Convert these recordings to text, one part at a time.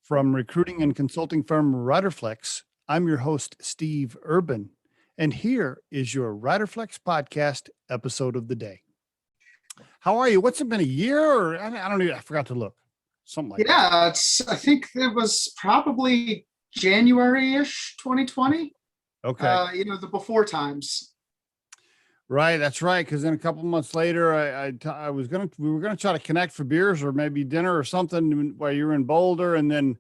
From recruiting and consulting firm Riderflex, I'm your host, Steve Urban, and here is your Riderflex podcast episode of the day. How are you? What's it been, a year? Or I don't even, I forgot to look. Something like that. Yeah, I think it was probably January-ish 2020. Okay. The before times. Right, that's right. Because then a couple months later, we were gonna try to connect for beers or maybe dinner or something while you were in Boulder, and then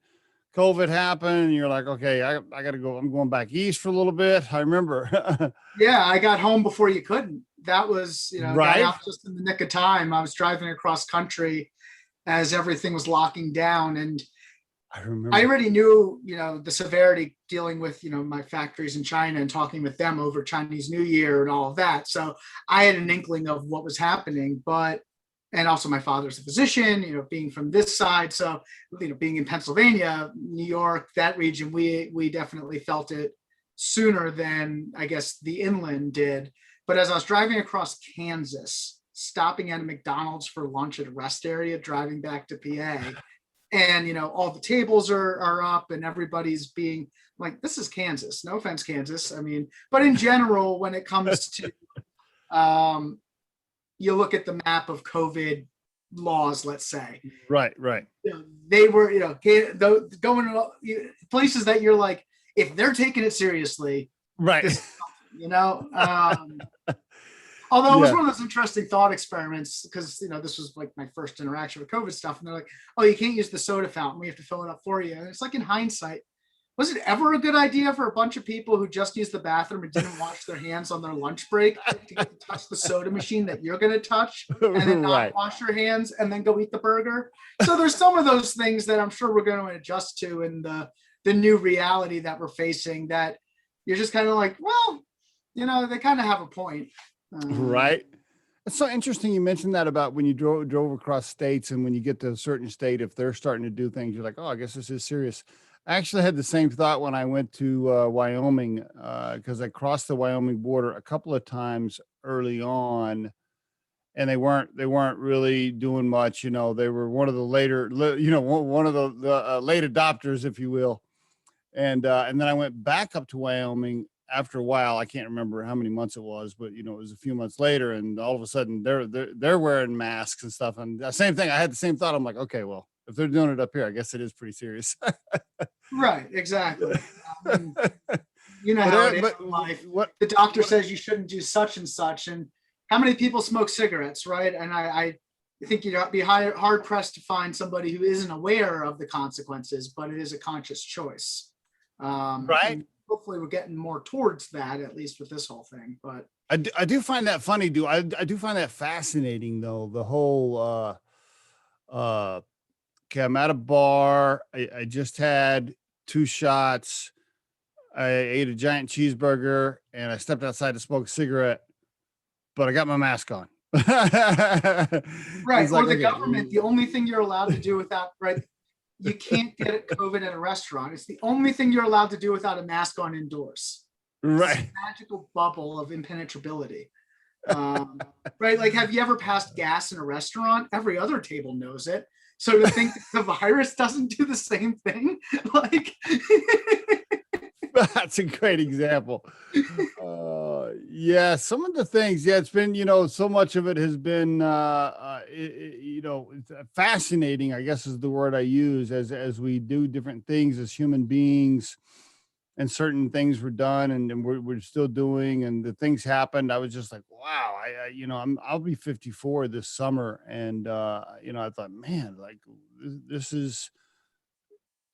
COVID happened, and you're like, okay, I got to go. I'm going back east for a little bit. I remember. Yeah, I got home before you couldn't. That was, Right. got out just in the nick of time. I was driving across country as everything was locking down, and I remember. I already knew, the severity dealing with, my factories in China and talking with them over Chinese New Year and all of that. So I had an inkling of what was happening, and also my father's a physician, being from this side. So, being in Pennsylvania, New York, that region, we definitely felt it sooner than I guess the inland did. But as I was driving across Kansas, stopping at a McDonald's for lunch at a rest area, driving back to PA, and all the tables are up and everybody's being like, this is Kansas, no offense, Kansas, but in general, when it comes to you look at the map of COVID laws, let's say, right, they were going to places that you're like, if they're taking it seriously, right, although it was one of those interesting thought experiments, because this was like my first interaction with COVID stuff, and they're like, oh, you can't use the soda fountain, we have to fill it up for you. And it's like, in hindsight, was it ever a good idea for a bunch of people who just used the bathroom and didn't wash their hands on their lunch break to get to touch the soda machine that you're going to touch, and then not wash your hands and then go eat the burger? So there's some of those things that I'm sure we're going to adjust to in the new reality that we're facing, that you're just kind of like, well, they kind of have a point. Right. It's so interesting you mentioned that about when you drove across states, and when you get to a certain state, if they're starting to do things, you're like, oh, I guess this is serious. I actually had the same thought when I went to Wyoming, because I crossed the Wyoming border a couple of times early on, and they weren't really doing much. They were one of the later, one of the late adopters, if you will. And then I went back up to Wyoming after a while. I can't remember how many months it was, but it was a few months later, and all of a sudden they're wearing masks and stuff. And the same thing, I had the same thought. I'm like, okay, well, if they're doing it up here, I guess it is pretty serious. Right, exactly. How it is in life. The doctor says you shouldn't do such and such, and how many people smoke cigarettes, right? And I think you'd be hard pressed to find somebody who isn't aware of the consequences, but it is a conscious choice. Right. Hopefully we're getting more towards that, at least with this whole thing. But I do find that funny, I do find that fascinating, though, the whole okay, I'm at a bar, I just had 2 shots, I ate a giant cheeseburger, and I stepped outside to smoke a cigarette, but I got my mask on. Right. Or the government, the only thing you're allowed to do without, right, you can't get COVID at a restaurant. It's the only thing you're allowed to do without a mask on indoors. Right. It's a magical bubble of impenetrability. Right. Like, have you ever passed gas in a restaurant? Every other table knows it. So to think that the virus doesn't do the same thing, like, that's a great example. Yeah, some of the things, it's been, so much of it has been, fascinating, I guess is the word I use, as we do different things as human beings, and certain things were done, and we're still doing, and the things happened. I was just like, wow, I'll be 54 this summer. And, I thought, man, like, this is,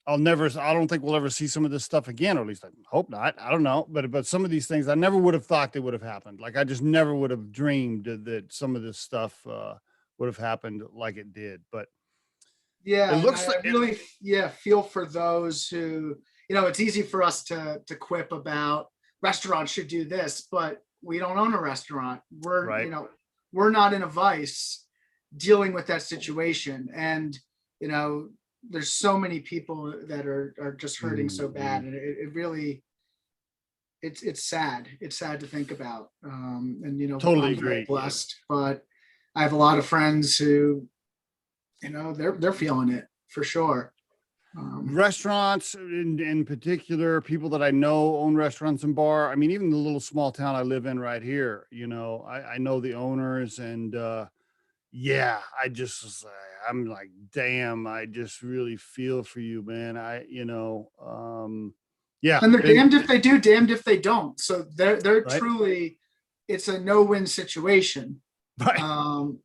I don't think we'll ever see some of this stuff again, or at least I hope not. I don't know. But some of these things I never would have thought they would have happened. Like, I just never would have dreamed that some of this stuff would have happened like it did. But yeah, it looks like I really feel for those who, it's easy for us to quip about restaurants should do this, but we don't own a restaurant. We're, right. We're not in a vice dealing with that situation. And, there's so many people that are just hurting so bad. And it really, it's sad. It's sad to think about. And, totally I'm agree. very blessed, but I have a lot of friends who, they're feeling it for sure. Restaurants in particular, people that I know own restaurants and bar. I mean, even the little small town I live in right here, I know the owners, and yeah, I just was like, I'm like, damn, I just really feel for you, man. Yeah, And they're damned if they do, damned if they don't. So they're right, truly, it's a no-win situation. right.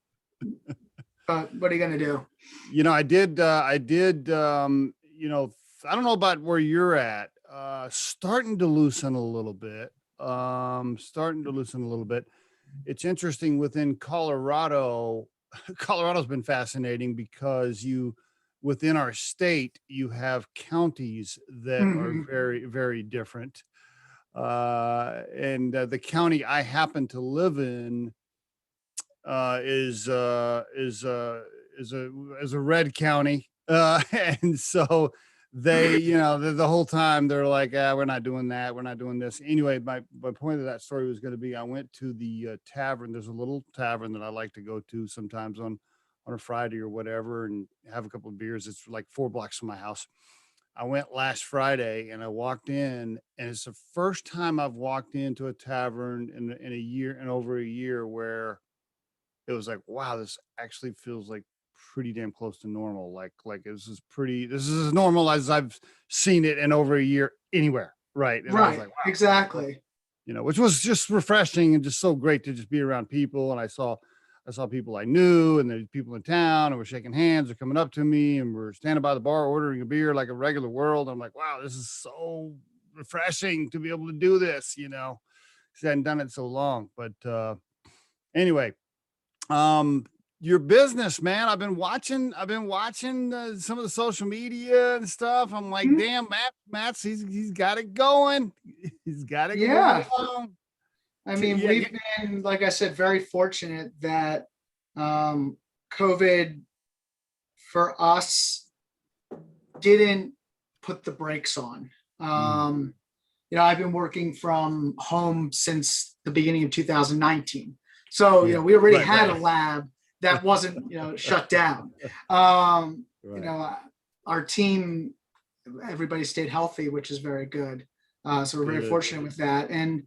But what are you going to do? I don't know about where you're at, starting to loosen a little bit, It's interesting within Colorado. Colorado's been fascinating because within our state, you have counties that are very, very different. And the county I happen to live in is a red county, and so they, the whole time they're like, we're not doing that, we're not doing this. Anyway, my point of that story was going to be, I went to the tavern. There's a little tavern that I like to go to sometimes on a Friday or whatever, and have a couple of beers. It's like 4 blocks from my house. I went last Friday and I walked in, and it's the first time I've walked into a tavern in a year, and over a year, where it was like, wow, this actually feels like pretty damn close to normal. Like this is as normal as I've seen it in over a year anywhere. Right. And I was like, wow, exactly. Which was just refreshing and just so great to just be around people. And I saw people I knew, and the people in town, and we're shaking hands, they're coming up to me, and we're standing by the bar ordering a beer like a regular world. I'm like, wow, this is so refreshing to be able to do this, because I hadn't done it so long. But anyway, your business, man. I've been watching some of the social media and stuff. I'm like, damn, Matt's he's got it going. He's got it going. I mean, we've been, like I said, very fortunate that COVID for us didn't put the brakes on. I've been working from home since the beginning of 2019. So, we already had a lab that wasn't, shut down. Our team, everybody stayed healthy, which is very good. So we're very fortunate with that. And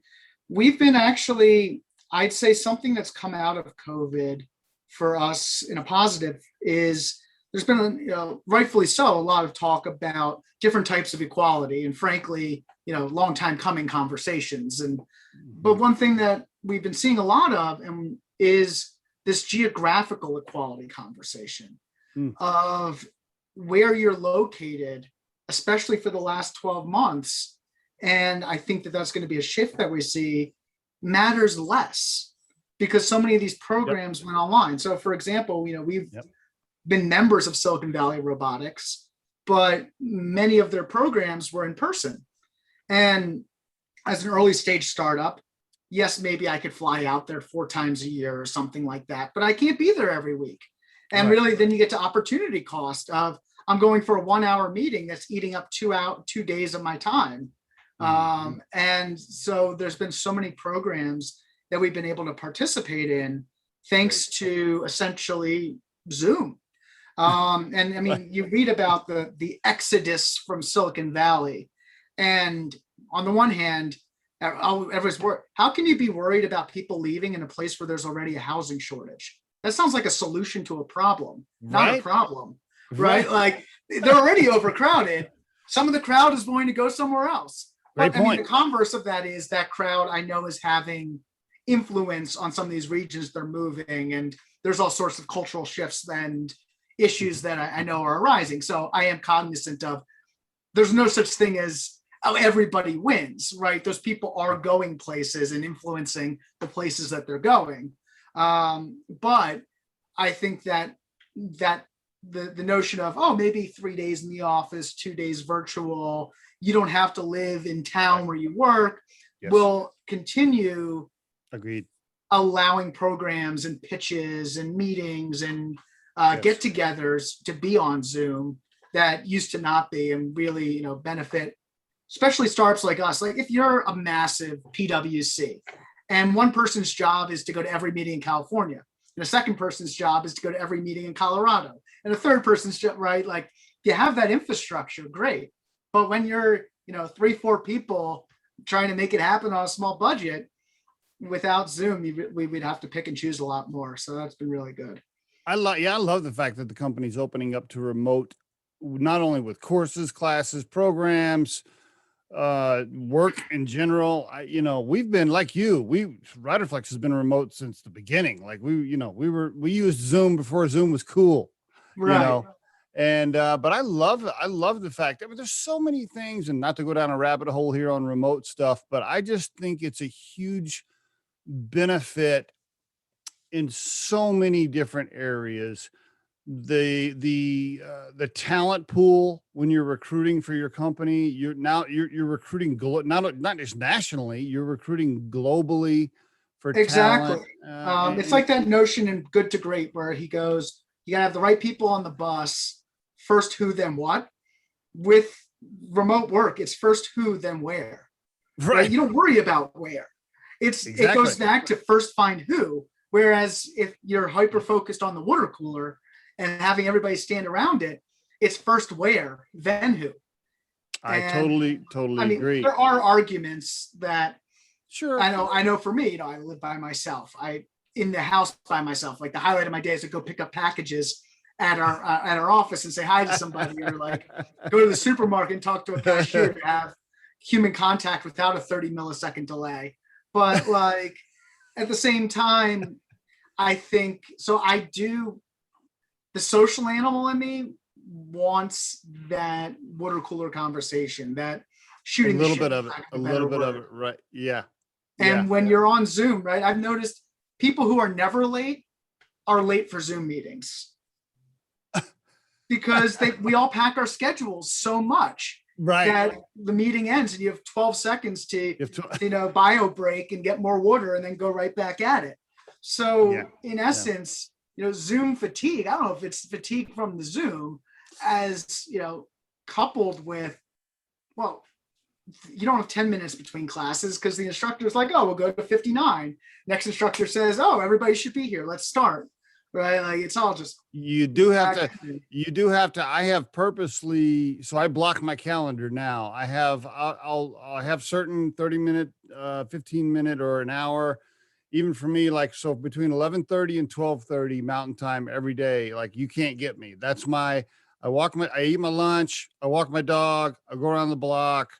we've been actually, I'd say something that's come out of COVID for us in a positive is there's been, rightfully so, a lot of talk about different types of equality, and frankly, long time coming conversations. But one thing that we've been seeing a lot of is this geographical equality conversation of where you're located, especially for the last 12 months. And I think that that's going to be a shift that we see, matters less, because so many of these programs went online. So for example, we've been members of Silicon Valley Robotics, but many of their programs were in person. And as an early stage startup, yes, maybe I could fly out there 4 times a year or something like that, but I can't be there every week. And really, then you get to opportunity cost of, I'm going for a 1-hour meeting that's eating up 2 days of my time. And so there's been so many programs that we've been able to participate in thanks to essentially Zoom. And I mean, you read about the exodus from Silicon Valley, and on the one hand, everyone's worried. How can you be worried about people leaving in a place where there's already a housing shortage? That sounds like a solution to a problem, not a problem, right? Like, they're already overcrowded. Some of the crowd is going to go somewhere else. But I mean, the converse of that is that crowd, I know, is having influence on some of these regions they're moving, and there's all sorts of cultural shifts and issues that I know are arising. So I am cognizant of, there's no such thing as, oh, everybody wins, right? Those people are going places and influencing the places that they're going. But I think that the notion of, oh, maybe 3 days in the office, 2 days virtual, you don't have to live in town where you work, will continue. Agreed. Allowing programs and pitches and meetings and get-togethers to be on Zoom that used to not be, and really, benefit, especially startups like us. Like, if you're a massive PwC and one person's job is to go to every meeting in California, and a second person's job is to go to every meeting in Colorado, and a third person's job, right? Like, you have that infrastructure, great. But when you're, 3-4 people trying to make it happen on a small budget, without Zoom, we'd have to pick and choose a lot more. So that's been really good. I love the fact that the company's opening up to remote, not only with courses, classes, programs, work in general. We've been like Riderflex has been remote since the beginning. Like we used Zoom before Zoom was cool, Right. And, but I love the fact that there's so many things, and not to go down a rabbit hole here on remote stuff, but I just think it's a huge benefit in so many different areas. The talent pool when you're recruiting for your company, you're recruiting not just nationally, you're recruiting globally for Exactly. talent. It's like that notion in Good to Great where he goes, you gotta have the right people on the bus. First who, then what. With remote work, it's first who, then where. Right? You don't worry about where. It goes back to first find who. Whereas if you're hyper focused on the water cooler and having everybody stand around it, it's first where, then who. I totally agree. There are arguments that, sure, I know for me, I live by myself. In the house by myself. Like the highlight of my day is to go pick up packages at our office and say hi to somebody, or like go to the supermarket and talk to a cashier to have human contact without a 30 millisecond delay. But like at the same time, I think so. The social animal in me wants that water cooler conversation, that shooting a little bit of it, right? Yeah. And when you're on Zoom, right, I've noticed people who are never late are late for Zoom meetings because we all pack our schedules so much, right, that the meeting ends and you have 12 seconds to bio break and get more water and then go right back at it. So in essence, Zoom fatigue, I don't know if it's fatigue from the Zoom as, coupled with, well, you don't have 10 minutes between classes because the instructor is like, oh, we'll go to 59. Next instructor says, oh, everybody should be here. Let's start. Right. Like it's all just, I have purposely, so I block my calendar now. I'll have certain 30-minute, 15-minute or an hour, even for me, like, so between 11:30 and 12:30 Mountain Time every day, like you can't get me. That's I eat my lunch, I walk my dog, I go around the block,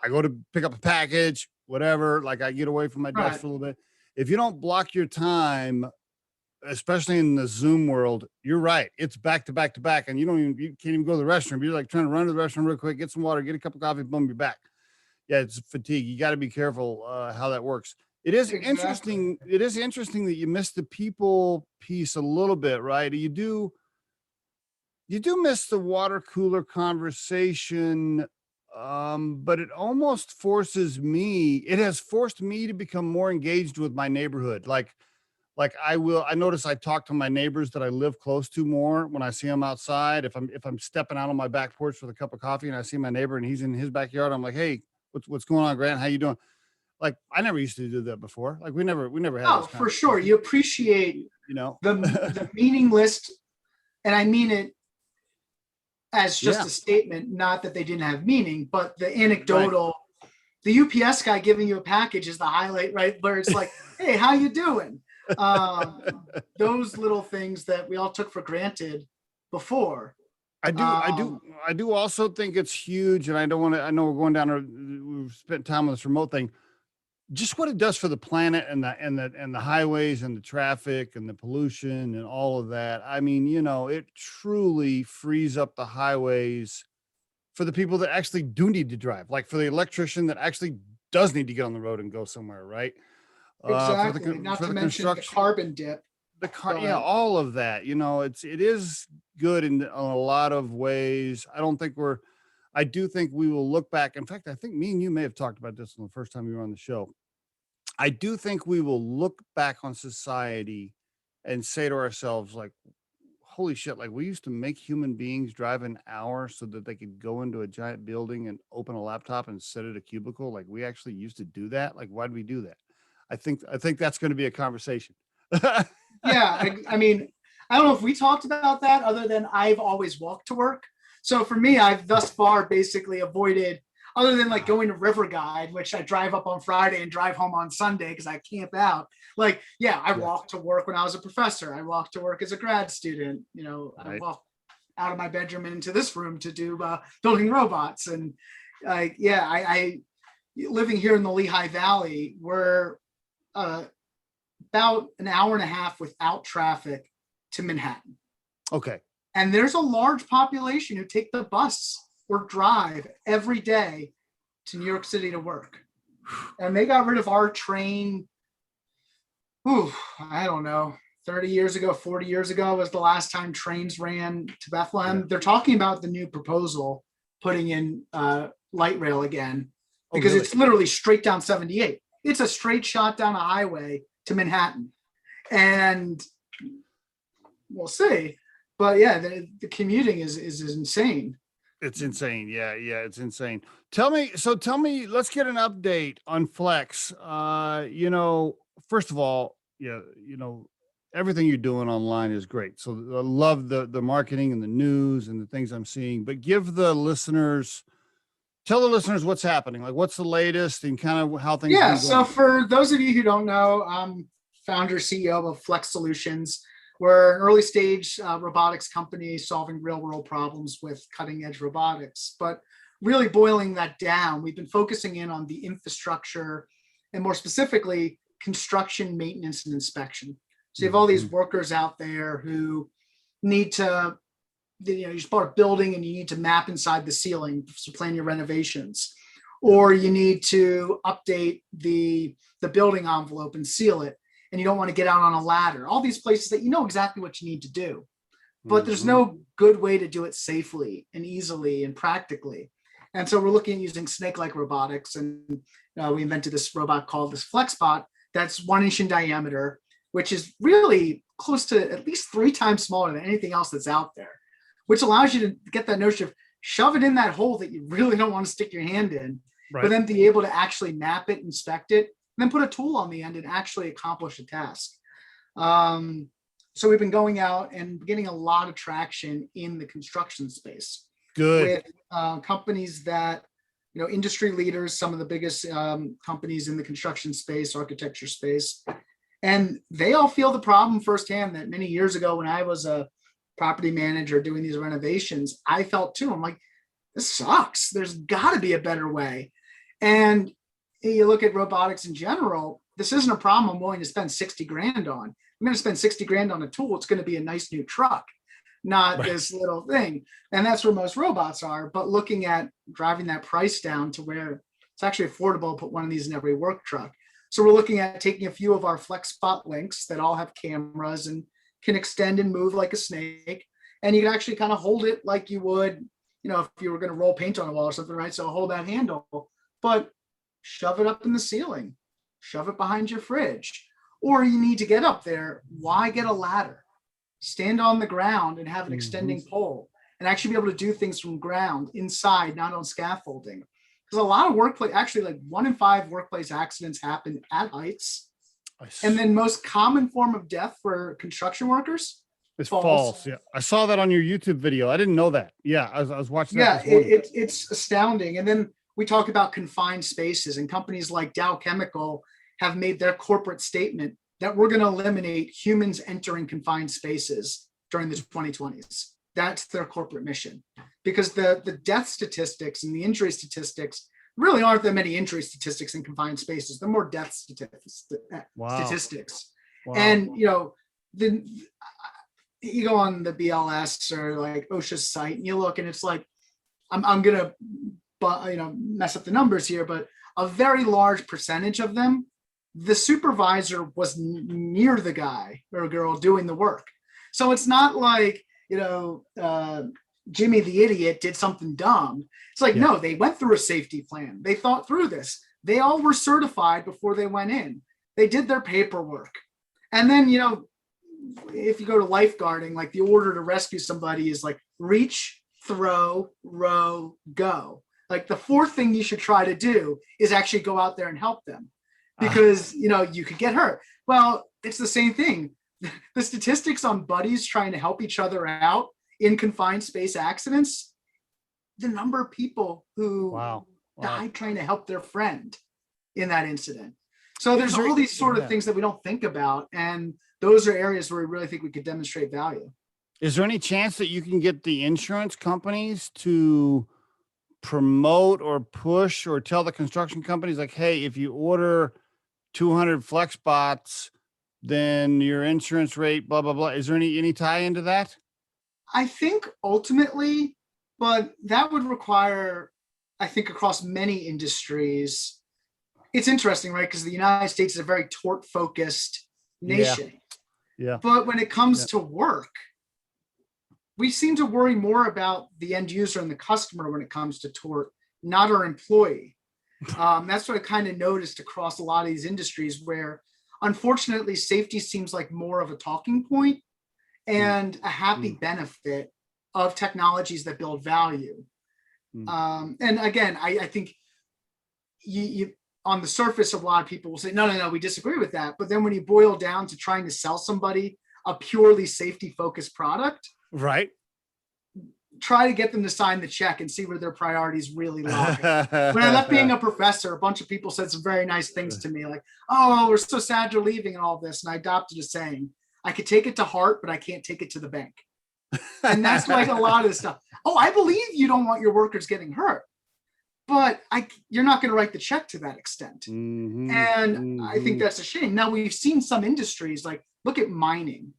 I go to pick up a package, whatever, like I get away from my desk for a little bit. If you don't block your time, especially in the Zoom world, you're right. It's back to back to back. And you can't even go to the restroom. You're like trying to run to the restroom real quick, get some water, get a cup of coffee, boom, you're back. Yeah, it's fatigue. You got to be careful how that works. It is interesting. It is interesting that you missed the people piece a little bit, right? You do miss the water cooler conversation. But it almost it has forced me to become more engaged with my neighborhood. I notice I talk to my neighbors that I live close to more when I see them outside. If I'm stepping out on my back porch with a cup of coffee and I see my neighbor and he's in his backyard, I'm like, hey, what's going on, Grant? How you doing? Like, I never used to do that before. Like we never had. Oh, for sure. You appreciate, the meaningless, and I mean it as just a statement, not that they didn't have meaning, but the anecdotal, the UPS guy giving you a package is the highlight, right? Where it's like, hey, how you doing? Those little things that we all took for granted before. I do also think it's huge. And I know we're going down, we've spent time on this remote thing, just what it does for the planet and the highways and the traffic and the pollution and all of that. I mean, it truly frees up the highways for the people that actually do need to drive, like for the electrician that actually does need to get on the road and go somewhere, right? Exactly. Not to mention the carbon dip. All of that, it is good in a lot of ways. I do think we will look back. In fact, I think me and you may have talked about this on the first time you were on the show. I do think we will look back on society and say to ourselves, like, holy shit, like we used to make human beings drive an hour so that they could go into a giant building and open a laptop and sit at a cubicle. Like we actually used to do that. Like, why did we do that? I think that's going to be a conversation. Yeah. I mean, I don't know if we talked about that other than I've always walked to work. So for me, I've thus far basically avoided, other than like going to River Guide, which I drive up on Friday and drive home on Sunday because I camp out. Like, yeah, I walked to work when I was a professor. I walked to work as a grad student. You know, I walked out of my bedroom into this room to do building robots. And I living here in the Lehigh Valley, we're about an hour and a half without traffic to Manhattan. Okay. And there's a large population who take the bus or drive every day to New York City to work. And they got rid of our train. I don't know, 30 years ago, 40 years ago was the last time trains ran to Bethlehem. Yeah. They're talking about the new proposal, putting in light rail again, because it's literally straight down 78. It's a straight shot down a highway to Manhattan. And we'll see. But yeah, the commuting is insane. It's insane. Yeah, it's insane. Tell me, let's get an update on Flex. First of all, everything you're doing online is great. So I love the marketing and the news and the things I'm seeing, but tell the listeners what's happening. Like, what's the latest and kind of how things are going. So for those of you who don't know, I'm founder, CEO of FLX Solutions. We're an early stage robotics company solving real world problems with cutting edge robotics. But really boiling that down, we've been focusing in on the infrastructure and more specifically, construction, maintenance, and inspection. So you have all these workers out there who need to, you just bought a building and you need to map inside the ceiling to plan your renovations, or you need to update the building envelope and seal it, and you don't want to get out on a ladder. All these places that you know exactly what you need to do, but there's no good way to do it safely and easily and practically. And so we're looking at using snake-like robotics, and we invented this robot called this FlexBot that's 1 inch in diameter, which is really close to at least 3 times smaller than anything else that's out there, which allows you to get that notion of shove it in that hole that you really don't want to stick your hand in, but then be able to actually map it, inspect it, and then put a tool on the end and actually accomplish a task. So we've been going out and getting a lot of traction in the construction space. Good. With companies that, industry leaders, some of the biggest companies in the construction space, architecture space, and they all feel the problem firsthand that many years ago when I was a property manager doing these renovations, I felt too. I'm like, this sucks. There's got to be a better way. And you look at robotics in general, this isn't a problem I'm willing to spend 60 grand on. I'm going to spend 60 grand on a tool. It's going to be a nice new truck, not this little thing. And that's where most robots are. But looking at driving that price down to where it's actually affordable to put one of these in every work truck. So we're looking at taking a few of our FlexBot links that all have cameras and can extend and move like a snake. And you can actually kind of hold it like you would, if you were going to roll paint on a wall or something, right? So hold that handle, but shove it up in the ceiling, shove it behind your fridge, or you need to get up there. Why get a ladder? Stand on the ground and have an extending pole and actually be able to do things from ground inside, not on scaffolding. Because a lot of workplace, actually like 1 in 5 workplace accidents happen at heights. And then most common form of death for construction workers is falls. Yeah, I saw that on your YouTube video. I didn't know that. Yeah, I was watching that. Yeah, it's astounding. And then we talk about confined spaces, and companies like Dow Chemical have made their corporate statement that we're going to eliminate humans entering confined spaces during the 2020s. That's their corporate mission, because the death statistics and the injury statistics really aren't that many injury statistics in confined spaces. They're more death statistics. Wow. And, then you go on the BLS or like OSHA's site and you look and it's like, I'm going to, mess up the numbers here, but a very large percentage of them, the supervisor was near the guy or girl doing the work. So it's not like, Jimmy the idiot did something dumb. It's like, no, they went through a safety plan. They thought through this. They all were certified before they went in. They did their paperwork. And then, if you go to lifeguarding, like the order to rescue somebody is like reach, throw, row, go. Like the 4th thing you should try to do is actually go out there and help them, because, you could get hurt. Well, it's the same thing. The statistics on buddies trying to help each other out in confined space accidents the number of people who Wow. died trying to help their friend in that incident. So there's all these sort of things that we don't think about. And those are areas where we really think we could demonstrate value. Is there any chance that you can get the insurance companies to promote or push or tell the construction companies like, hey, if you order 200 FlexBots, then your insurance rate, blah, blah, blah. Is there any tie into that? I think ultimately, but that would require, I think, across many industries. It's interesting, right? Because the United States is a very tort-focused nation. Yeah. But when it comes to work, we seem to worry more about the end user and the customer when it comes to tort, not our employee. That's what I kind of noticed across a lot of these industries where, unfortunately, safety seems like more of a talking point and a happy benefit of technologies that build value. And again, I think you on the surface, a lot of people will say, no, we disagree with that. But then when you boil down to trying to sell somebody a purely safety-focused product, right, try to get them to sign the check and see where their priorities really lie. When I left being a professor, a bunch of people said some very nice things to me, like, oh, we're so sad you're leaving and all this. And I adopted a saying, I could take it to heart, but I can't take it to the bank. And that's like a lot of the stuff. Oh, I believe you don't want your workers getting hurt, but you're not going to write the check to that extent. I think that's a shame. Now, we've seen some industries, like look at mining.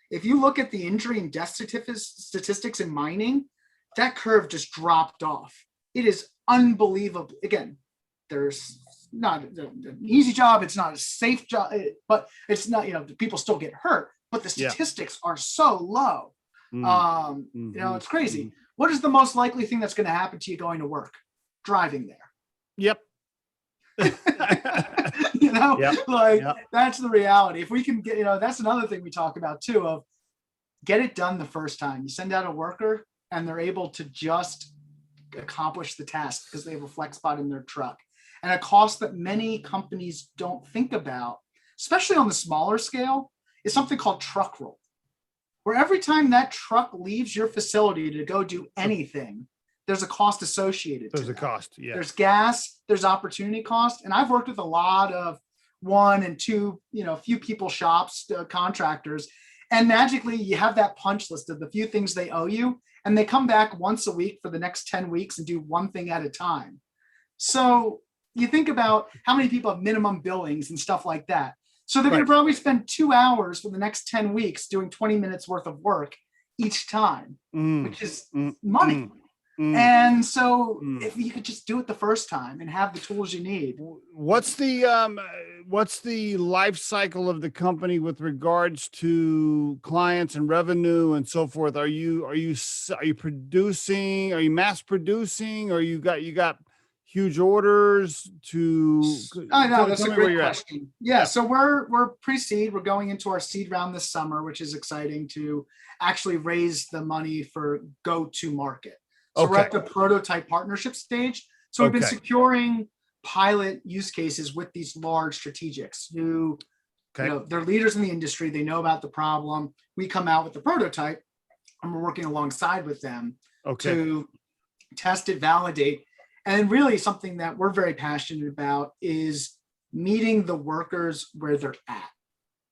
If you look at the injury and death statistics in mining, that curve just dropped off. It is unbelievable. Again, there's not an easy job. It's not a safe job, but it's not, people still get hurt, but the statistics are so low. It's crazy. What is the most likely thing that's going to happen to you going to work? Driving there. Yep. That's the reality. If we can get, that's another thing we talk about too, of get it done the first time. You send out a worker and they're able to just accomplish the task because they have a FlexBot in their truck. And a cost that many companies don't think about, especially on the smaller scale, is something called truck roll, where every time that truck leaves your facility to go do anything, there's a cost associated. There's a cost. Yeah. There's gas, there's opportunity cost. And I've worked with a lot of 1 and 2, few people shops, contractors, and magically you have that punch list of the few things they owe you. And they come back once a week for the next 10 weeks and do one thing at a time. So you think about how many people have minimum billings and stuff like that. So they're going to probably spend 2 hours for the next 10 weeks doing 20 minutes worth of work each time, which is money. And so if you could just do it the first time and have the tools you need. What's the life cycle of the company with regards to clients and revenue and so forth? Are you producing? Are you mass producing? Or you got huge orders to? I know that's a great question. Yeah, so we're pre-seed. We're going into our seed round this summer, which is exciting to actually raise the money for go to market. So we're at the prototype partnership stage. So we've been securing pilot use cases with these large strategics who, they're leaders in the industry. They know about the problem. We come out with the prototype and we're working alongside with them to test it, validate. And really something that we're very passionate about is meeting the workers where they're at.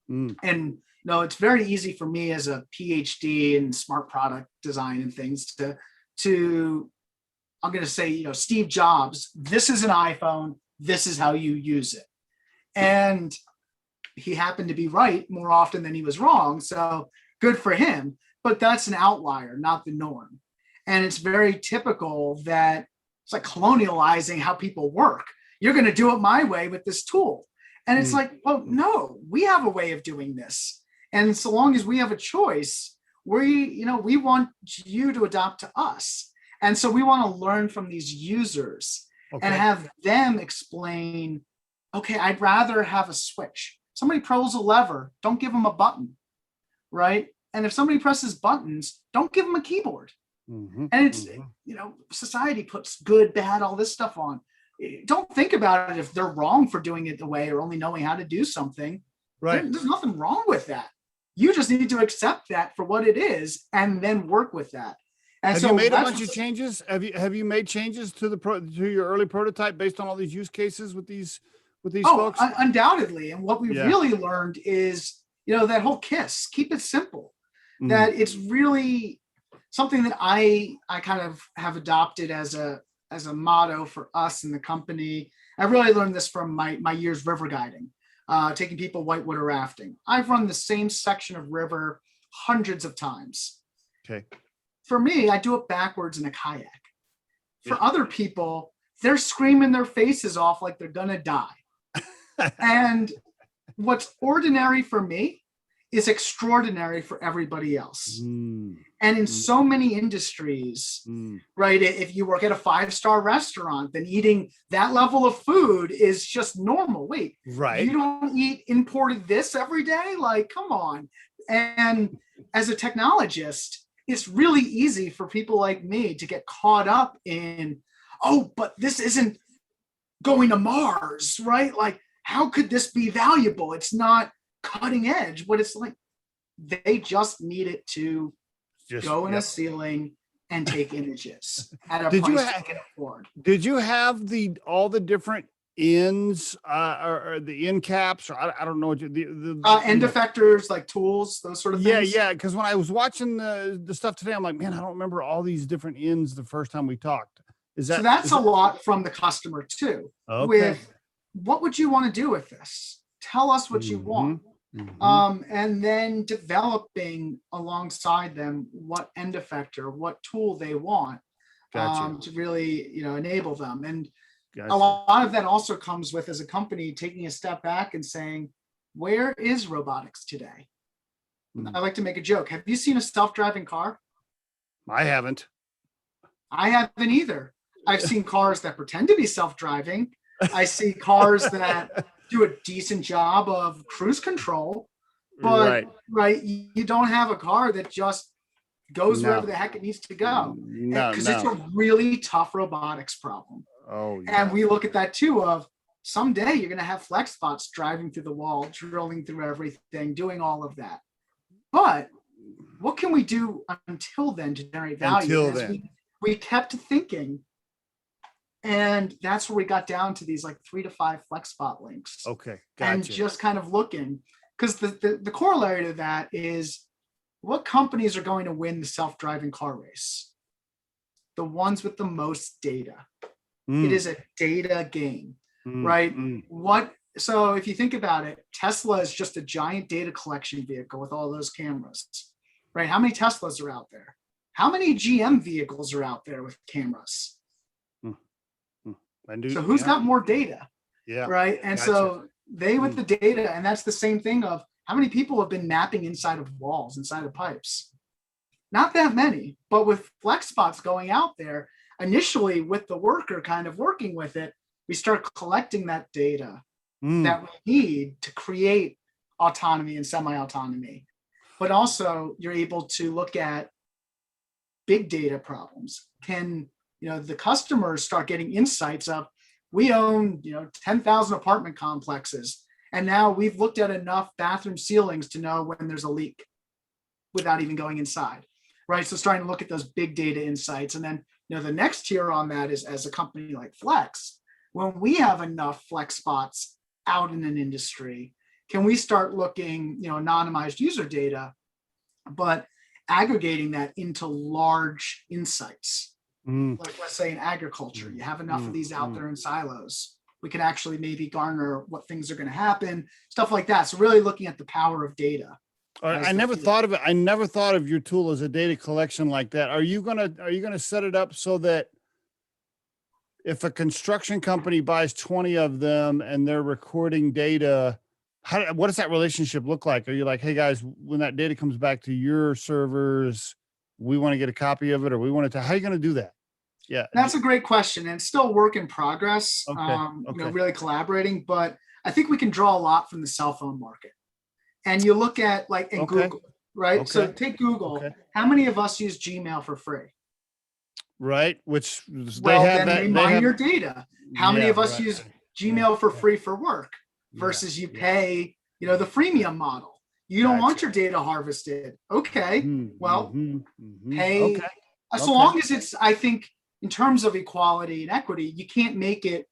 And it's very easy for me as a PhD in smart product design and things to I'm going to say, Steve Jobs, this is an iPhone, this is how you use it. And he happened to be right more often than he was wrong. So good for him, but that's an outlier, not the norm. And it's very typical that it's like colonializing how people work. You're going to do it my way with this tool. And it's like, well, no, we have a way of doing this. And so long as we have a choice, we want you to adopt to us. And so we want to learn from these users and have them explain, I'd rather have a switch. Somebody pulls a lever, don't give them a button, right? And if somebody presses buttons, don't give them a keyboard. And it's, society puts good, bad, all this stuff on. Don't think about it if they're wrong for doing it the way or only knowing how to do something. Right. There's nothing wrong with that. You just need to accept that for what it is and then work with that. And Have so you made a that's bunch of changes? Have you made changes to to your early prototype based on all these use cases with these folks? undoubtedly. And what we Yeah. really learned is, that whole KISS, keep it simple. Mm. That it's really something that I kind of have adopted as a motto for us in the company. I really learned this from my years river guiding, taking people whitewater rafting. I've run the same section of river hundreds of times. Okay. For me, I do it backwards in a kayak. For Yeah. other people, they're screaming their faces off like they're gonna die. And what's ordinary for me is extraordinary for everybody else. Mm. And in so many industries, right, if you work at a 5-star restaurant, then eating that level of food is just normal. Wait, right. You don't eat imported this every day? Like, come on. And as a technologist, it's really easy for people like me to get caught up in, oh, but this isn't going to Mars, right? Like, how could this be valuable? It's not cutting edge, but it's like they just need it to go in a ceiling and take images at a price they can afford. Did you have all the different ends or the end caps, or I don't know what the end effectors, like tools, those sort of things? Yeah. Because when I was watching the stuff today, I'm like, man, I don't remember all these different ends the first time we talked. That's a lot from the customer too. Okay. With what would you want to do with this? Tell us what you want. And then developing alongside them what end effector, what tool they want to really, enable them. And a lot of that also comes with, as a company, taking a step back and saying, where is robotics today? I like to make a joke. Have you seen a self-driving car? I haven't. I haven't either. I've seen cars that pretend to be self-driving. I see cars that do a decent job of cruise control, but you don't have a car that just goes wherever the heck it needs to go. Because it's a really tough robotics problem. Oh, yeah. And we look at that too, of someday you're going to have flex spots driving through the wall, drilling through everything, doing all of that. But what can we do until then to generate value? Until then. We kept thinking, and that's where we got down to these like 3 to 5 flex spot links. Okay, gotcha. And just kind of looking, because the corollary to that is, what companies are going to win the self-driving car race? The ones with the most data. It is a data game, right? So if you think about it, Tesla is just a giant data collection vehicle with all those cameras, right? How many Teslas are out there? How many GM vehicles are out there with cameras? So who's got more data? Yeah. Right. And so they with the data, and that's the same thing of how many people have been mapping inside of walls, inside of pipes. Not that many, but with flex spots going out there, initially with the worker kind of working with it, we start collecting that data that we need to create autonomy and semi-autonomy. But also you're able to look at big data problems. Can the customers start getting insights of, we own 10,000 apartment complexes, and now we've looked at enough bathroom ceilings to know when there's a leak without even going inside, right? So starting to look at those big data insights. And then the next tier on that is, as a company like Flex, when we have enough flex spots out in an industry, can we start looking, anonymized user data, but aggregating that into large insights? Like, let's say in agriculture, you have enough of these out there in silos. We can actually maybe garner what things are going to happen, stuff like that. So really looking at the power of data. I never thought of it. I never thought of your tool as a data collection like that. Are you gonna set it up so that if a construction company buys 20 of them and they're recording data, what does that relationship look like? Are you like, hey guys, when that data comes back to your servers, we want to get a copy of it, or we want to, how are you going to do that? Yeah. That's a great question, and still work in progress. Really collaborating, but I think we can draw a lot from the cell phone market. And you look at Google, right? Okay. So take Google. Okay. How many of us use Gmail for free? Right. Which they mine your data. How many of us use Gmail for free for work versus you pay, the freemium model? You don't want your data harvested. Okay. Pay So long as it's, I think, in terms of equality and equity, you can't make it,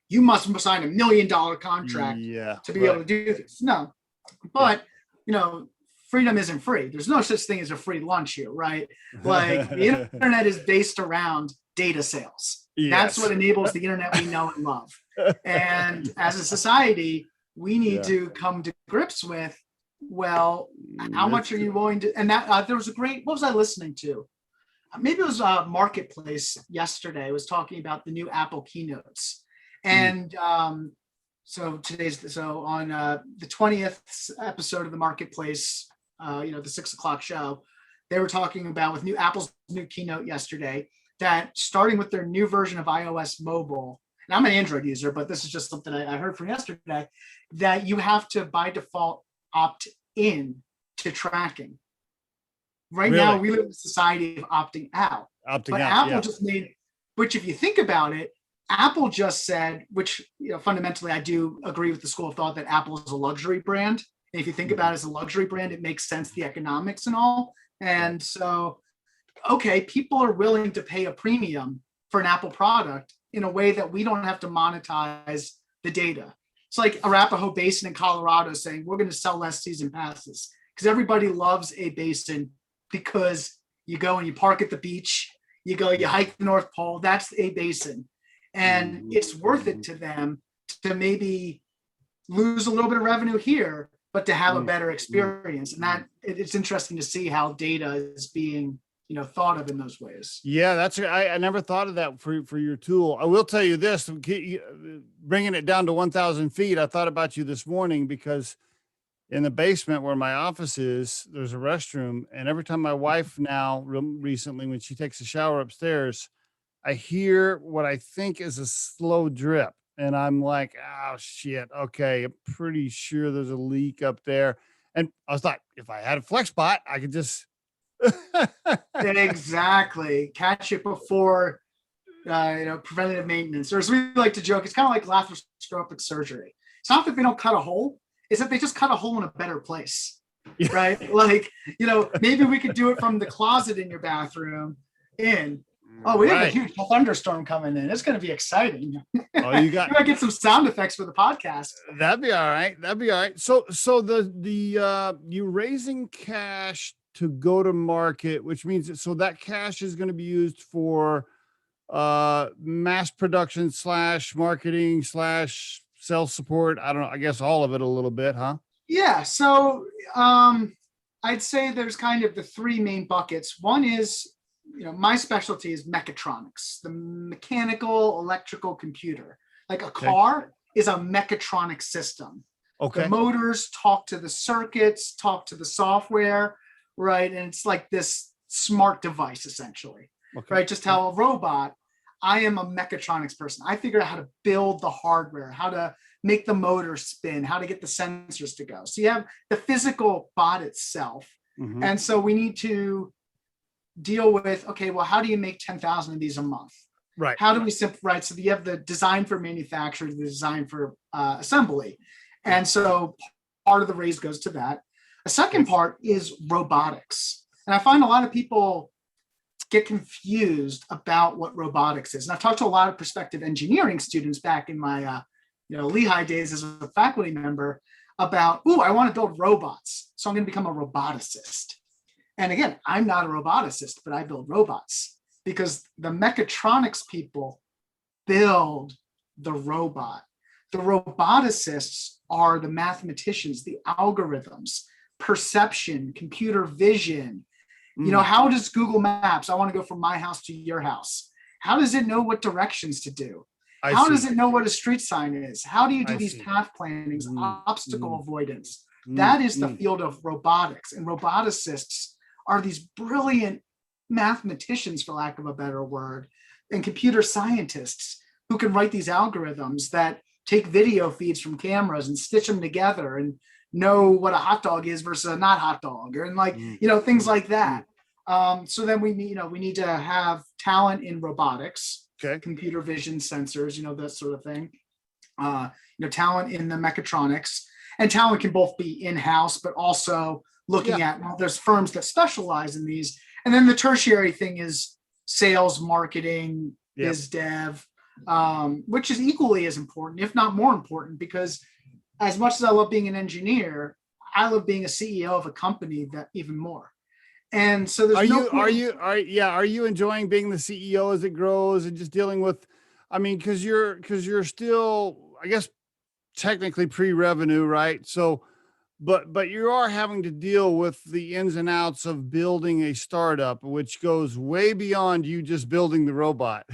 you must sign $1 million contract to be able to do this. No, but freedom isn't free. There's no such thing as a free lunch here, right? Like the internet is based around data sales. Yes. That's what enables the internet we know and love. And as a society, we need to come to grips with, well, how much are you willing to, and that there was a great, what was I listening to? Maybe it was Marketplace yesterday. Was talking about the new Apple keynotes. And so on the 20th episode of the Marketplace, the 6 o'clock show, they were talking about with Apple's new keynote yesterday, that starting with their new version of iOS mobile, and I'm an Android user, but this is just something I heard from yesterday, that you have to by default opt in to tracking. Right now, we live in a society of opting out. But Apple just made, which if you think about it, Apple just said, which fundamentally I do agree with the school of thought that Apple is a luxury brand. And if you think about it as a luxury brand, it makes sense, the economics and all. And so, okay, people are willing to pay a premium for an Apple product in a way that we don't have to monetize the data. It's like Arapahoe Basin in Colorado saying, we're going to sell less season passes because everybody loves a basin, because you go and you park at the beach, you hike the North Pole, that's a basin. And it's worth it to them to maybe lose a little bit of revenue here, but to have a better experience. And that it's interesting to see how data is being, thought of in those ways. Yeah, I never thought of that for your tool. I will tell you this, bringing it down to 1,000 feet. I thought about you this morning because in the basement where my office is, there's a restroom. And every time my wife now recently, when she takes a shower upstairs, I hear what I think is a slow drip. And I'm like, oh shit. Okay. I'm pretty sure there's a leak up there. And I was like, if I had a FlexBot, I could just exactly catch it before, preventative maintenance, or as we like to joke, it's kind of like laparoscopic surgery. It's not that they don't cut a hole, it's that they just cut a hole in a better place, right? Like, maybe we could do it from the closet in your bathroom in. Oh, we have a huge thunderstorm coming in. It's going to be exciting. Oh, you might get some sound effects for the podcast. That'd be all right. So the you raising cash to go to market, which means that cash is going to be used for mass production / marketing / sales support. I don't know. I guess all of it a little bit, huh? Yeah. So I'd say there's kind of the three main buckets. One is, my specialty is mechatronics, the mechanical, electrical, computer. Like a car is a mechatronic system. Okay. The motors talk to the circuits, talk to the software, right? And it's like this smart device, essentially, right? Just how a robot, I am a mechatronics person. I figure out how to build the hardware, how to make the motor spin, how to get the sensors to go. So you have the physical bot itself. Mm-hmm. And so we need to deal with, okay, well, how do you make 10,000 of these a month? Right. How do we right? So you have the design for manufacture, the design for assembly. And so part of the raise goes to that. A second part is robotics. And I find a lot of people get confused about what robotics is. And I've talked to a lot of prospective engineering students back in my Lehigh days as a faculty member about, I want to build robots, so I'm going to become a roboticist. And again, I'm not a roboticist, but I build robots because the mechatronics people build the robot. The roboticists are the mathematicians, the algorithms, perception, computer vision. How does Google Maps, I want to go from my house to your house. How does it know what directions to do? How does it know what a street sign is? How do you do these path plannings, obstacle avoidance? That is the field of robotics. And roboticists are these brilliant mathematicians, for lack of a better word, and computer scientists who can write these algorithms that take video feeds from cameras and stitch them together and know what a hot dog is versus a not hot dog, or things like that. So then we need to have talent in robotics, computer vision, sensors, that sort of thing. Talent in the mechatronics, and talent can both be in-house, but also looking at, there's firms that specialize in these, And then the tertiary thing is sales, marketing, Yep. biz dev, which is equally as important, if not more important, because as much as I love being an engineer, I love being a CEO of a company that even more. And so there's are you enjoying being the CEO as it grows and just dealing with, I mean, cause you're still, I guess, technically pre-revenue, right? So, but you are having to deal with the ins and outs of building a startup, which goes way beyond you just building the robot.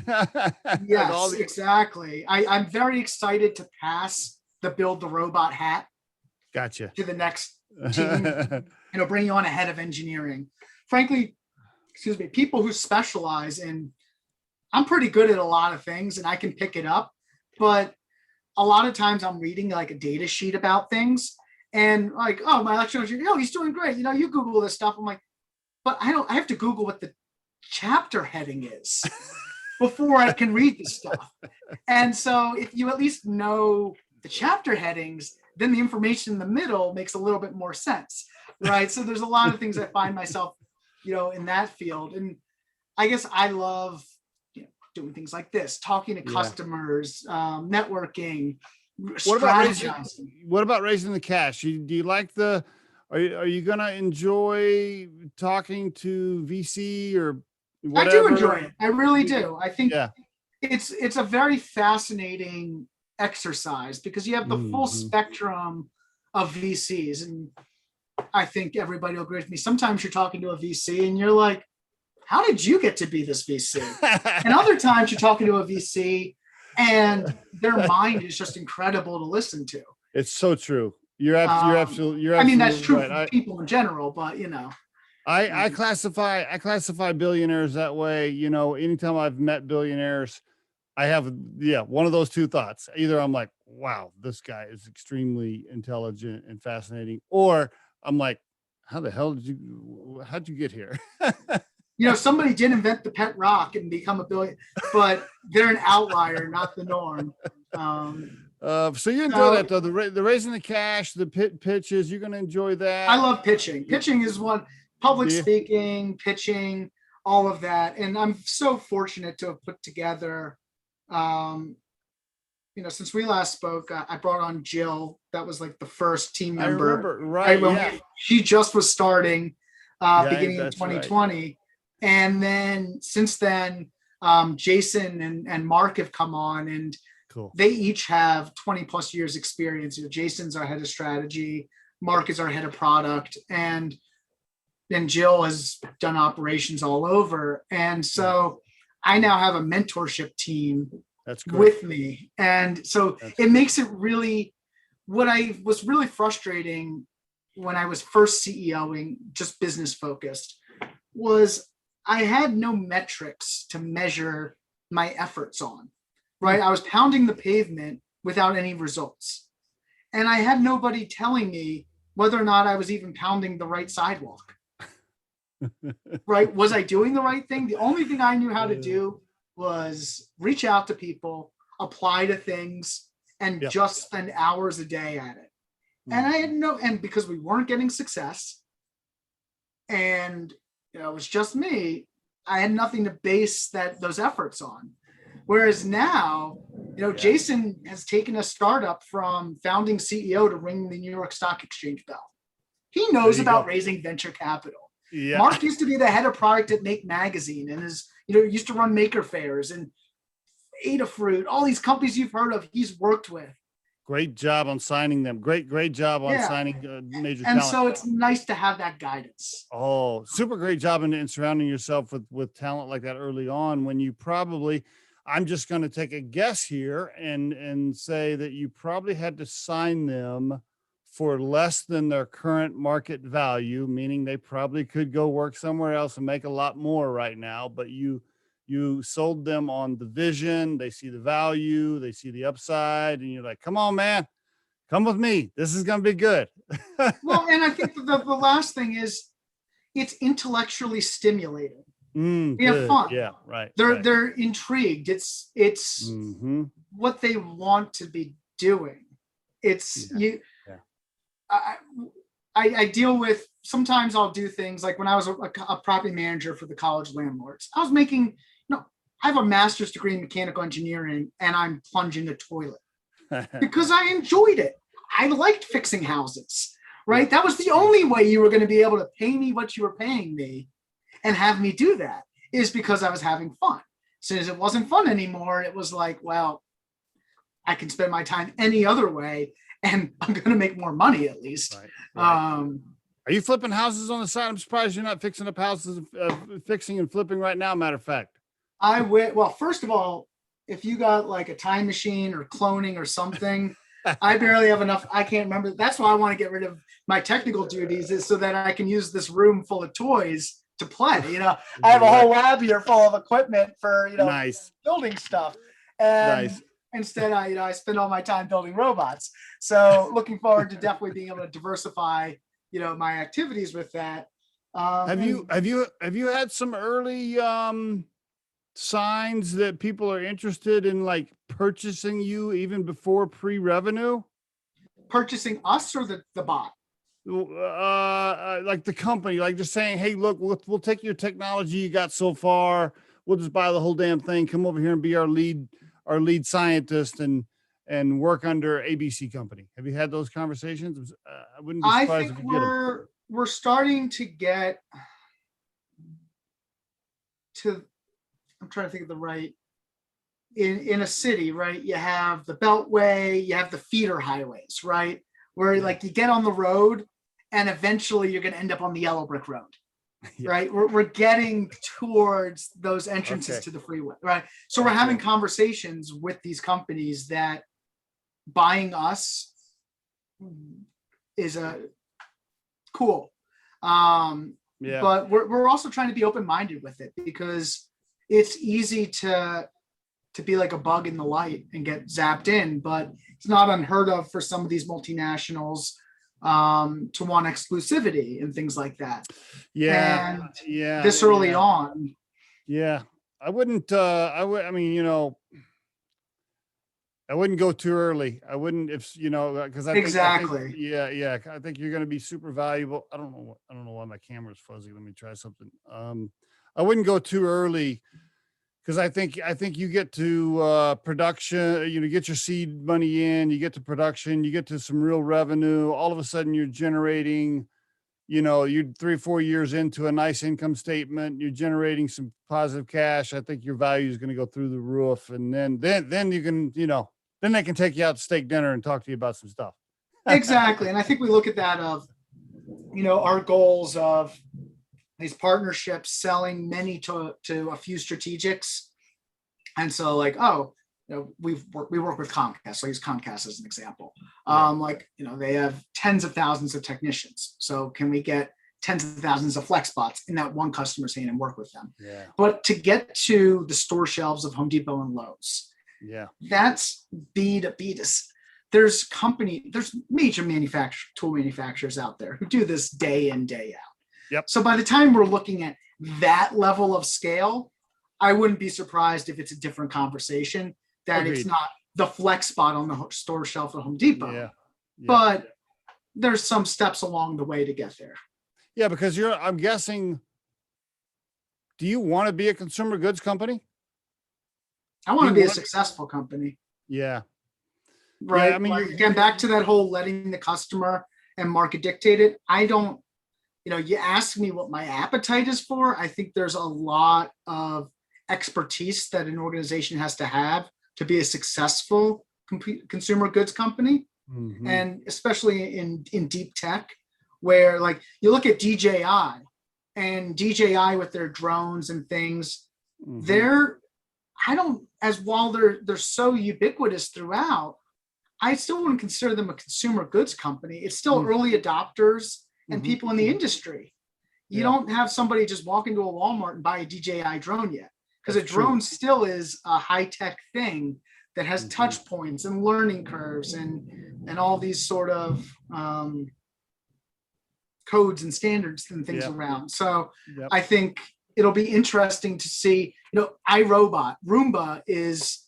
Yes, exactly. I'm very excited to pass the build the robot hat. Gotcha. To the next team, bring you on a head of engineering. Frankly, excuse me, people who specialize in, I'm pretty good at a lot of things and I can pick it up, but a lot of times I'm reading like a data sheet about things and like, oh, my electrical engineer, oh, he's doing great. You Google this stuff. I'm like, but I have to Google what the chapter heading is before I can read the stuff. And so if you at least know the chapter headings, then the information in the middle makes a little bit more sense, right? So there's a lot of things I find myself, in that field. And I guess I love doing things like this, talking to customers, networking, what about raising the cash? Do you like are you going to enjoy talking to VC or whatever? I do enjoy it. I really do. I think it's a very fascinating exercise because you have the full spectrum of VCs. And I think everybody will agree with me. Sometimes you're talking to a VC and you're like, how did you get to be this VC? And other times you're talking to a VC and their mind is just incredible to listen to. It's so true. You're absolutely I mean, that's true right. for people in general, but I classify billionaires that way. Anytime I've met billionaires, I have, one of those two thoughts. Either I'm like, wow, this guy is extremely intelligent and fascinating, or I'm like, how'd you get here? Somebody did invent the pet rock and become a billion, but they're an outlier, not the norm. So you enjoy that though, the raising the cash, the pitches, you're going to enjoy that. I love pitching. Pitching is one, public speaking, pitching, all of that. And I'm so fortunate to have put together, since we last spoke, I brought on Jill. That was like the first team member. I remember, right? She just was starting beginning of 2020. Right. And then since then, Jason and Mark have come on and they each have 20 plus years experience. Jason's our head of strategy. Mark is our head of product. And then Jill has done operations all over. And so I now have a mentorship team with me. And so it makes it really, what I was really frustrating when I was first CEOing, just business focused, was I had no metrics to measure my efforts on, right? I was pounding the pavement without any results. And I had nobody telling me whether or not I was even pounding the right sidewalk. Right? Was I doing the right thing? The only thing I knew how to do was reach out to people, apply to things, and just spend hours a day at it. And I had and because we weren't getting success and it was just me, I had nothing to base those efforts on. Whereas now, Jason has taken a startup from founding CEO to ring the New York Stock Exchange bell. He knows about raising venture capital. Yeah. Mark used to be the head of product at Make Magazine and used to run maker fairs and Adafruit, all these companies you've heard of, he's worked with. Great job on signing them. Great job on signing major and talent. So it's nice to have that guidance. Oh, super great job in surrounding yourself with talent like that early on when you probably, I'm just going to take a guess here and say that you probably had to sign them for less than their current market value, meaning they probably could go work somewhere else and make a lot more right now, but you sold them on the vision, they see the value, they see the upside, and you're like, come on, man, come with me. This is going to be good. Well, and I think the last thing is it's intellectually stimulating. We have fun. Yeah, right. They're intrigued. It's what they want to be doing. It's I deal with sometimes I'll do things like when I was a property manager for the college landlords, I was making, I have a master's degree in mechanical engineering and I'm plunging a toilet because I enjoyed it. I liked fixing houses, right? That was the only way you were going to be able to pay me what you were paying me and have me do that, is because I was having fun. As soon as it wasn't fun anymore, it was like, well, I can spend my time any other way and I'm going to make more money at least. Right. Are you flipping houses on the side? I'm surprised you're not fixing up houses, fixing and flipping right now. Matter of fact, well, first of all, if you got like a time machine or cloning or something, I barely have enough. I can't remember. That's why I want to get rid of my technical duties, is so that I can use this room full of toys to play. I have a whole lab here full of equipment for, nice building stuff. And instead I spend all my time building robots. So looking forward to definitely being able to diversify, my activities with that. Have you had some early signs that people are interested in like purchasing you even before pre-revenue? Purchasing us or the bot? Like the company, like just saying, hey, look, we'll take your technology you got so far. We'll just buy the whole damn thing. Come over here and be our lead scientist and work under ABC company. Have you had those conversations? I wouldn't be surprised if you get them. We're starting to get to, I'm trying to think of the right, in a city, right? You have the Beltway, you have the feeder highways, right? Where like you get on the road and eventually you're going to end up on the yellow brick road, right? We're getting towards those entrances to the freeway, right? So we're having conversations with these companies that buying us is cool. But we're also trying to be open-minded with it, because it's easy to be like a bug in the light and get zapped in, but it's not unheard of for some of these multinationals to want exclusivity and things like that. This early on. I wouldn't, I wouldn't go too early. I wouldn't, because I think you're going to be super valuable. I don't know why my camera's fuzzy. Let me try something. I wouldn't go too early, because I think you get to production, get your seed money in, you get to production, you get to some real revenue. All of a sudden you're generating, you're 3 or 4 years into a nice income statement, you're generating some positive cash. I think your value is going to go through the roof. And then you can, then they can take you out to steak dinner and talk to you about some stuff. Exactly. And I think we look at that of, our goals of these partnerships, selling many to a few strategics. And so like, we work with Comcast. So I use Comcast as an example. They have tens of thousands of technicians. So can we get tens of thousands of flex bots in that one customer's hand and work with them? But to get to the store shelves of Home Depot and Lowe's, that's B2B. There's major tool manufacturers out there who do this day in, day out. So by the time we're looking at that level of scale, I wouldn't be surprised if it's a different conversation, that Agreed. It's not the flex spot on the store shelf at Home Depot. But there's some steps along the way to get there. Yeah, because I'm guessing, do you want to be a consumer goods company? I want to be a successful company. Right. Again, back to that whole letting the customer and market dictate it. I don't, you ask me what my appetite is for. I think there's a lot of expertise that an organization has to have to be a successful consumer goods company. Mm-hmm. And especially in deep tech, where like you look at DJI with their drones and things, mm-hmm. While they're so ubiquitous throughout, I still wouldn't consider them a consumer goods company. It's still early adopters and mm-hmm. people in the industry. You don't have somebody just walk into a Walmart and buy a DJI drone yet, because a drone still is a high-tech thing that has mm-hmm. touch points and learning curves and all these sort of codes and standards and things around. So I think it'll be interesting to see, iRobot, Roomba is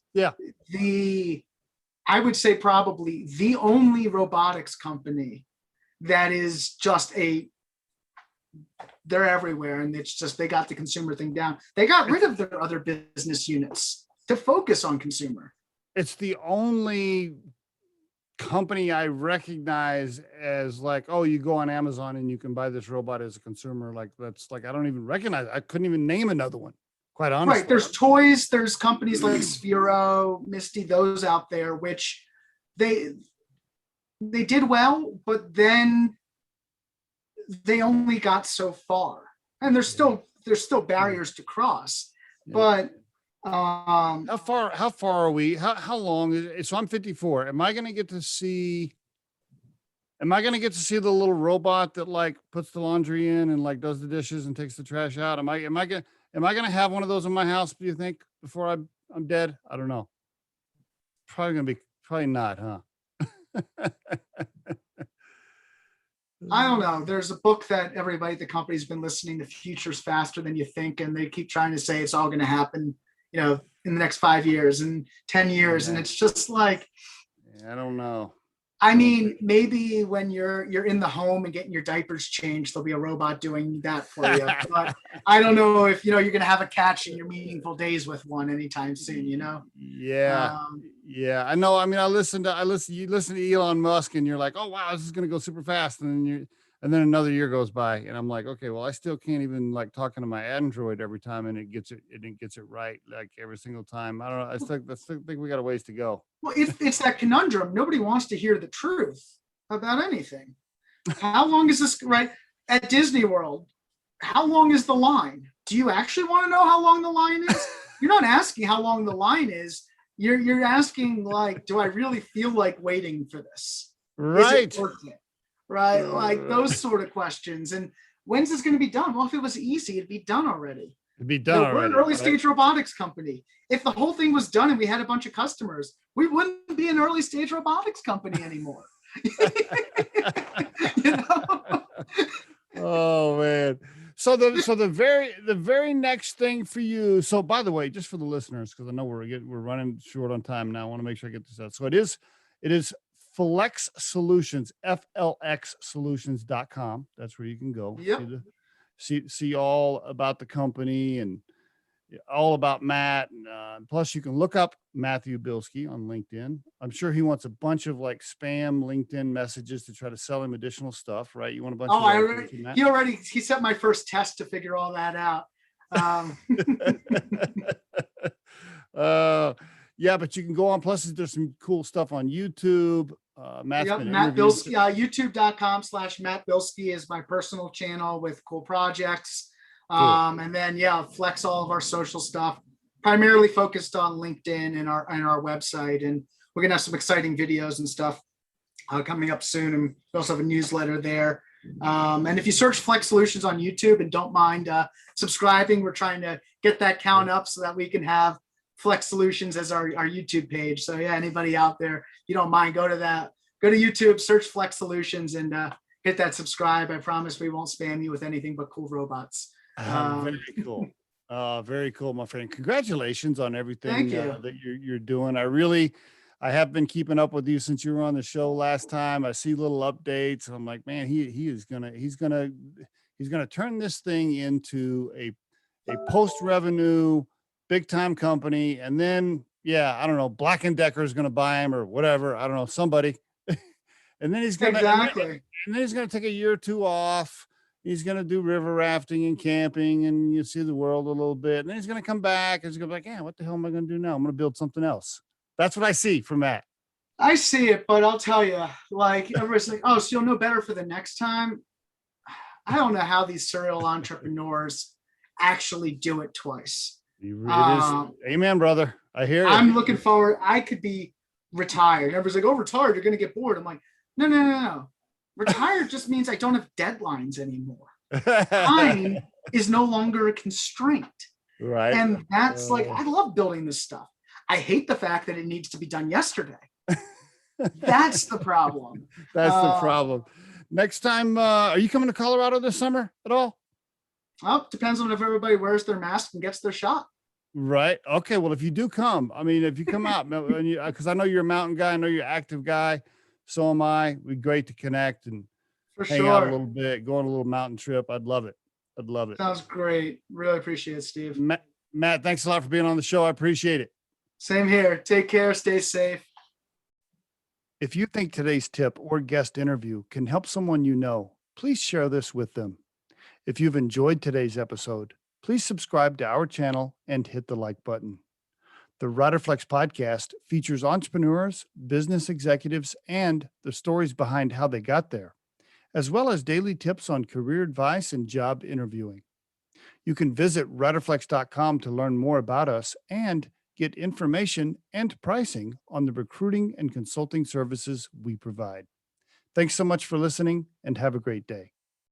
I would say probably the only robotics company that is just a they're everywhere, and it's just they got the consumer thing down. They got rid of their other business units to focus on consumer. It's the only company I recognize as like, oh, you go on Amazon and you can buy this robot as a consumer. Like that's like, I don't even recognize. I couldn't even name another one, quite honestly. Right. There's toys. There's companies like Sphero, Misty, those out there, which they did well, but then they only got so far, and there's still barriers to cross. Yeah. But how far are we? How long is it? So I'm 54. Am I going to get to see the little robot that like puts the laundry in and like does the dishes and takes the trash out? Am I going to have one of those in my house, do you think, before I'm dead? I don't know. Probably not, huh? I don't know. There's a book that everybody at the company's been listening. The future's faster than you think, and they keep trying to say it's all going to happen, you know, in the next 5 years and 10 years, and it's just like, I don't know. I mean, maybe when you're in the home and getting your diapers changed, there'll be a robot doing that for you. But I don't know if you're going to have a catch in your meaningful days with one anytime soon. Yeah, yeah. I know. I mean, you listen to Elon Musk, and you're like, oh wow, this is going to go super fast, and then another year goes by, and I'm like, okay, well, I still can't even like talking to my Android every time, and it gets it right like every single time. I don't know. I still think we got a ways to go. Well, it's that conundrum. Nobody wants to hear the truth about anything. How long is this, right? At Disney World, how long is the line? Do you actually want to know how long the line is? You're not asking how long the line is. You're asking, like, do I really feel like waiting for this? Right. Is it worth it? Right? Like those sort of questions. And when's this going to be done? Well, if it was easy, it'd be done already. It'd be done already. We're an early stage robotics company. If the whole thing was done and we had a bunch of customers, we wouldn't be an early stage robotics company anymore. Oh man. So the very next thing for you. So by the way, just for the listeners, because I know we're running short on time now. I want to make sure I get this out. So it is FLX Solutions, FLXSolutions.com. That's where you can go. Yep. See all about the company and all about Matt. And plus you can look up Matthew Bilsky on LinkedIn. I'm sure he wants a bunch of like spam LinkedIn messages to try to sell him additional stuff, right? You want a bunch of he set my first test to figure all that out. Yeah, but you can go on. Plus there's some cool stuff on YouTube. Matt Bilsky, youtube.com/Matt Bilsky is my personal channel with cool projects. Cool. And then Flex all of our social stuff, primarily focused on LinkedIn and our website. And we're gonna have some exciting videos and stuff coming up soon. And we also have a newsletter there. And if you search Flex Solutions on YouTube and don't mind subscribing, we're trying to get that count up so that we can have Flex Solutions as our YouTube page. So anybody out there, you don't mind, go to YouTube, search Flex Solutions, and hit that subscribe. I promise we won't spam you with anything but cool robots. Very cool. Very cool, my friend. Congratulations on everything that you're doing. I have been keeping up with you since you were on the show last time. I see little updates. I'm like, man, he's gonna turn this thing into a post-revenue big time company. And then, I don't know, Black & Decker is going to buy him or whatever. I don't know, somebody. And then he's going to take a year or two off. He's going to do river rafting and camping, and you see the world a little bit. And then he's going to come back and he's going to be like, what the hell am I going to do now? I'm going to build something else. That's what I see from Matt. I see it, but I'll tell you, like, everybody's like, oh, so you'll know better for the next time. I don't know how these serial entrepreneurs actually do it twice. Amen, brother. I hear you. I'm looking forward. I could be retired. Everybody's like, oh, retired, you're going to get bored. I'm like, no. Retired just means I don't have deadlines anymore. Time is no longer a constraint. Right. And that's like, I love building this stuff. I hate the fact that it needs to be done yesterday. That's the problem. That's the problem. Next time, are you coming to Colorado this summer at all? Well, depends on if everybody wears their mask and gets their shot. Right. Okay. Well, if you do come, I mean, if you come out, because I know you're a mountain guy, I know you're an active guy. So am I. We're great to connect. And For hang out a sure. little bit, go on a little mountain trip. I'd love it. I'd love it. Sounds great. Really appreciate it, Steve. Matt, thanks a lot for being on the show. I appreciate it. Same here. Take care. Stay safe. If you think today's tip or guest interview can help someone you know, please share this with them. If you've enjoyed today's episode, please subscribe to our channel and hit the like button. The Riderflex podcast features entrepreneurs, business executives, and the stories behind how they got there, as well as daily tips on career advice and job interviewing. You can visit riderflex.com to learn more about us and get information and pricing on the recruiting and consulting services we provide. Thanks so much for listening and have a great day.